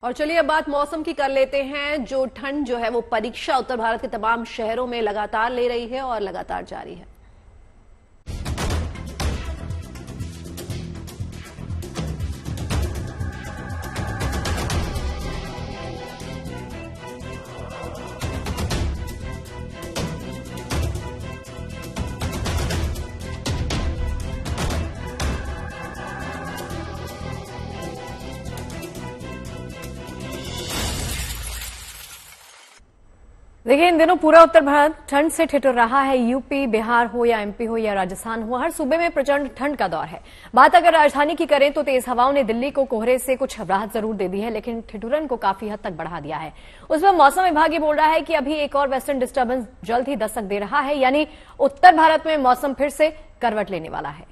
और चलिए अब बात मौसम की कर लेते हैं। जो ठंड जो है वो परीक्षा उत्तर भारत के तमाम शहरों में लगातार ले रही है और लगातार जारी है। देखिए, इन दिनों पूरा उत्तर भारत ठंड से ठिठुर रहा है। यूपी, बिहार हो या एमपी हो या राजस्थान हो, हर सूबे में प्रचंड ठंड का दौर है। बात अगर राजधानी की करें तो तेज हवाओं ने दिल्ली को कोहरे से कुछ राहत जरूर दे दी है, लेकिन ठिठुरन को काफी हद तक बढ़ा दिया है। उस पर मौसम विभाग ये बोल रहा है कि अभी एक और वेस्टर्न डिस्टर्बेंस जल्द ही दस्तक दे रहा है, यानी उत्तर भारत में मौसम फिर से करवट लेने वाला है।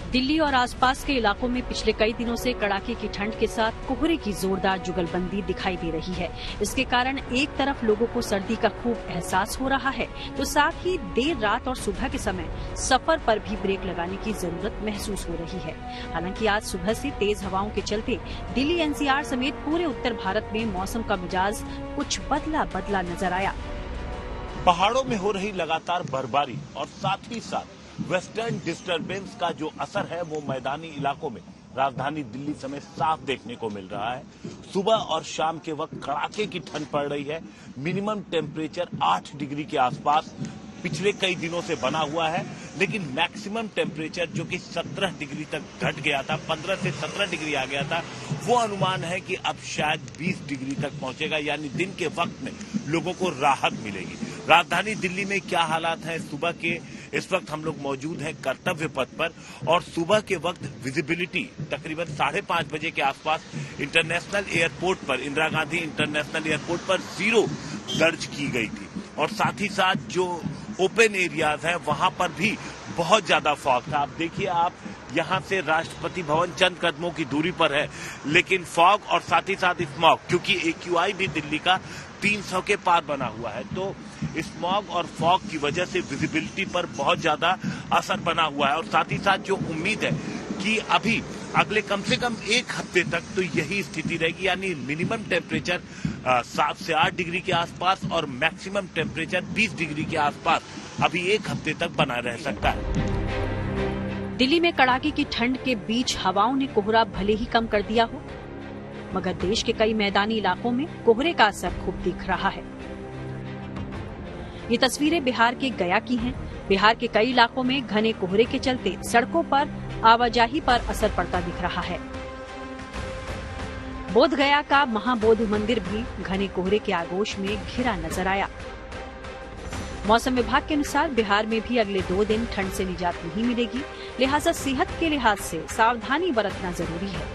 दिल्ली और आसपास के इलाकों में पिछले कई दिनों से कड़ाके की ठंड के साथ कोहरे की जोरदार जुगलबंदी दिखाई दे रही है। इसके कारण एक तरफ लोगों को सर्दी का खूब एहसास हो रहा है, तो साथ ही देर रात और सुबह के समय सफर पर भी ब्रेक लगाने की जरूरत महसूस हो रही है। हालांकि आज सुबह से तेज हवाओं के चलते दिल्ली एनसीआर समेत पूरे उत्तर भारत में मौसम का मिजाज कुछ बदला बदला नजर आया। पहाड़ों में हो रही लगातार बर्फबारी और साथ ही साथ वेस्टर्न डिस्टर्बेंस का जो असर है वो मैदानी इलाकों में राजधानी दिल्ली समेत साफ देखने को मिल रहा है। सुबह और शाम के वक्त कड़ाके की ठंड पड़ रही है। मिनिमम टेम्परेचर 8 डिग्री के आसपास पिछले कई दिनों से बना हुआ है, लेकिन मैक्सिमम टेम्परेचर जो कि 17 डिग्री तक घट गया था, 15 से 17 डिग्री आ गया था, वो अनुमान है कि अब शायद 20 डिग्री तक पहुंचेगा, यानी दिन के वक्त में लोगों को राहत मिलेगी। राजधानी दिल्ली में क्या हालात हैं सुबह के, इस वक्त हम लोग मौजूद हैं कर्तव्य पथ पर, और सुबह के वक्त विजिबिलिटी तकरीबन 5:30 बजे के आसपास इंटरनेशनल एयरपोर्ट पर, इंदिरा गांधी इंटरनेशनल एयरपोर्ट पर 0 दर्ज की गई थी। और साथ ही साथ जो ओपन एरियाज हैं वहां पर भी बहुत ज्यादा फॉग था। आप देखिए, आप यहां से राष्ट्रपति भवन चंद कदमों की दूरी पर है, लेकिन फॉग और साथ ही साथ स्मॉग, क्योंकि AQI भी दिल्ली का 300 के पार बना हुआ है, तो स्मॉग और फॉग की वजह से विजिबिलिटी पर बहुत ज्यादा असर बना हुआ है। और साथ ही साथ जो उम्मीद है कि अभी अगले कम से कम 1 हफ्ते तक तो यही स्थिति रहेगी, यानी मिनिमम टेम्परेचर 7 से 8 डिग्री के आसपास और मैक्सिमम टेम्परेचर 20 डिग्री के आसपास अभी 1 हफ्ते तक बना रह सकता है। दिल्ली में कड़ाके की ठंड के बीच हवाओं ने कोहरा भले ही कम कर दिया हो, मगर देश के कई मैदानी इलाकों में कोहरे का असर खूब दिख रहा है। ये तस्वीरें बिहार के गया की हैं। बिहार के कई इलाकों में घने कोहरे के चलते सड़कों पर आवाजाही पर असर पड़ता दिख रहा है। बोध गया का महाबोधि मंदिर भी घने कोहरे के आगोश में घिरा नजर आया। मौसम विभाग के अनुसार बिहार में भी अगले 2 दिन ठंड से निजात नहीं मिलेगी, लिहाजा सेहत के लिहाज से सावधानी बरतना जरूरी है।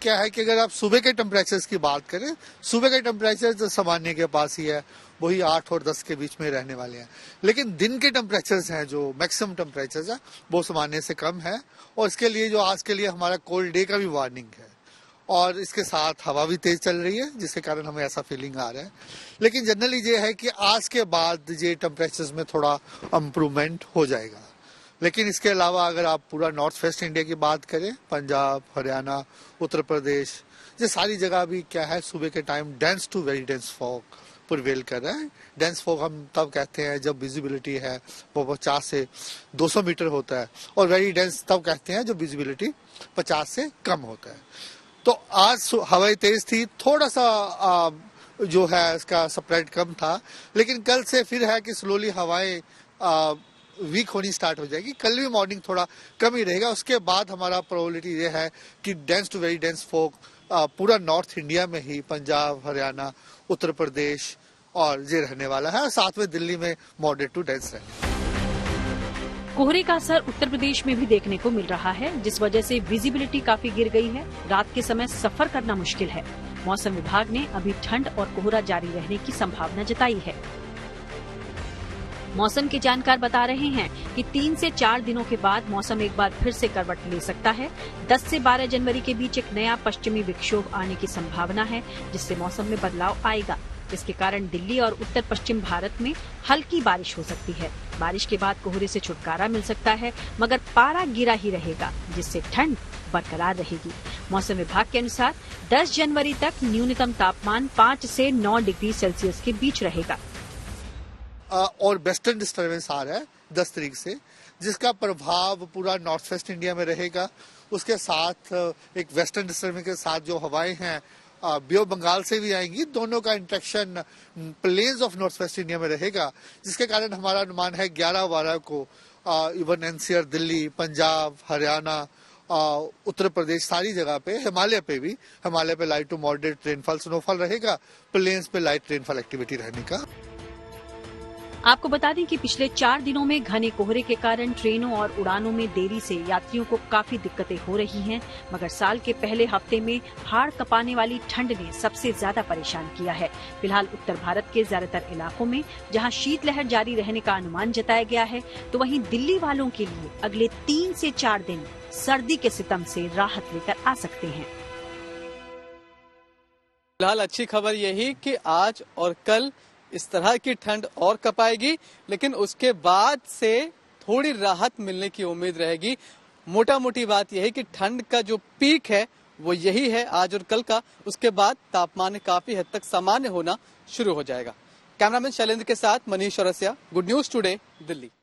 क्या है कि अगर आप सुबह के टेम्परेचर्स की बात करें, सुबह के टेम्परेचर जो सामान्य के पास ही है, वही 8 और 10 के बीच में रहने वाले हैं, लेकिन दिन के टेम्परेचर्स हैं, जो मैक्सिमम टेम्परेचर्स है, वो सामान्य से कम है। और इसके लिए जो आज के लिए हमारा कोल्ड डे का भी वार्निंग है, और इसके साथ हवा भी तेज चल रही है, जिसके कारण हमें ऐसा फीलिंग आ रहा है। लेकिन जनरली ये है कि आज के बाद ये टेम्परेचर्स में थोड़ा इम्प्रूवमेंट हो जाएगा। लेकिन इसके अलावा अगर आप पूरा नॉर्थ वेस्ट इंडिया की बात करें, पंजाब, हरियाणा, उत्तर प्रदेश, ये सारी जगह भी क्या है, सुबह के time dense to very dense fog prevail कर रहा है। डेंस फॉग हम तब कहते हैं जब विजिबिलिटी है वो 50 से 200 मीटर होता है, और वेरी डेंस तब कहते हैं जब विजिबिलिटी 50 से कम होता है। तो आज हवाएं तेज थी, थोड़ा सा जो है इसका स्प्रेड कम था, लेकिन कल से फिर है कि स्लोली हवाएं वीक होनी स्टार्ट हो जाएगी। कल भी मॉर्निंग थोड़ा कम ही रहेगा। उसके बाद हमारा प्रोबेबिलिटी ये है कि dense to very dense fog पूरा नॉर्थ इंडिया में ही, पंजाब, हरियाणा, उत्तर प्रदेश और ये रहने वाला है, और साथ में दिल्ली में मॉडरेट टू डेंस रहेगा। कोहरे का असर उत्तर प्रदेश में भी देखने को मिल रहा है, जिस वजह से विजिबिलिटी काफी गिर गई है। रात के समय सफर करना मुश्किल है। मौसम विभाग ने अभी ठंड और कोहरा जारी रहने की संभावना जताई है। मौसम के जानकार बता रहे हैं कि 3 से 4 दिनों के बाद मौसम एक बार फिर से करवट ले सकता है। 10 से 12 जनवरी के बीच एक नया पश्चिमी विक्षोभ आने की संभावना है, जिससे मौसम में बदलाव आएगा। इसके कारण दिल्ली और उत्तर पश्चिम भारत में हल्की बारिश हो सकती है। बारिश के बाद कोहरे से छुटकारा मिल सकता है, मगर पारा गिरा ही रहेगा, जिससे ठंड बरकरार रहेगी। मौसम विभाग के अनुसार 10 जनवरी तक न्यूनतम तापमान 5 से 9 डिग्री सेल्सियस के बीच रहेगा। और वेस्टर्न डिस्टर्बेंस आ रहा है 10 तारीख से, जिसका प्रभाव पूरा नॉर्थ वेस्ट इंडिया में रहेगा। उसके साथ एक वेस्टर्न डिस्टर्बेंस के साथ जो हवाएं हैं बे ऑफ बंगाल से भी आएंगी। दोनों का interaction plains of north west India में रहेगा, जिसके कारण हमारा अनुमान है 11-12 को इवन एनसीआर, दिल्ली, पंजाब, हरियाणा, उत्तर प्रदेश, सारी जगह पे, हिमालय पे light to moderate rainfall, snowfall रहेगा। प्लेन्स पे लाइट रेनफॉल एक्टिविटी रहने का। आपको बता दें कि पिछले 4 दिनों में घने कोहरे के कारण ट्रेनों और उड़ानों में देरी से यात्रियों को काफी दिक्कतें हो रही हैं, मगर साल के पहले हफ्ते में हाड़ कपाने वाली ठंड ने सबसे ज्यादा परेशान किया है। फिलहाल उत्तर भारत के ज्यादातर इलाकों में जहां शीतलहर जारी रहने का अनुमान जताया गया है, तो वहीं दिल्ली वालों के लिए अगले 3 से 4 दिन सर्दी के सितम से राहत लेकर आ सकते हैं। फिलहाल अच्छी खबर यही कि आज और कल इस तरह की ठंड और कपाएगी, लेकिन उसके बाद से थोड़ी राहत मिलने की उम्मीद रहेगी। मोटा मोटी बात यह है कि ठंड का जो पीक है वो यही है आज और कल का। उसके बाद तापमान काफी हद तक सामान्य होना शुरू हो जाएगा। कैमरामैन शैलेंद्र के साथ Manish Chaurasia, good news today, Delhi.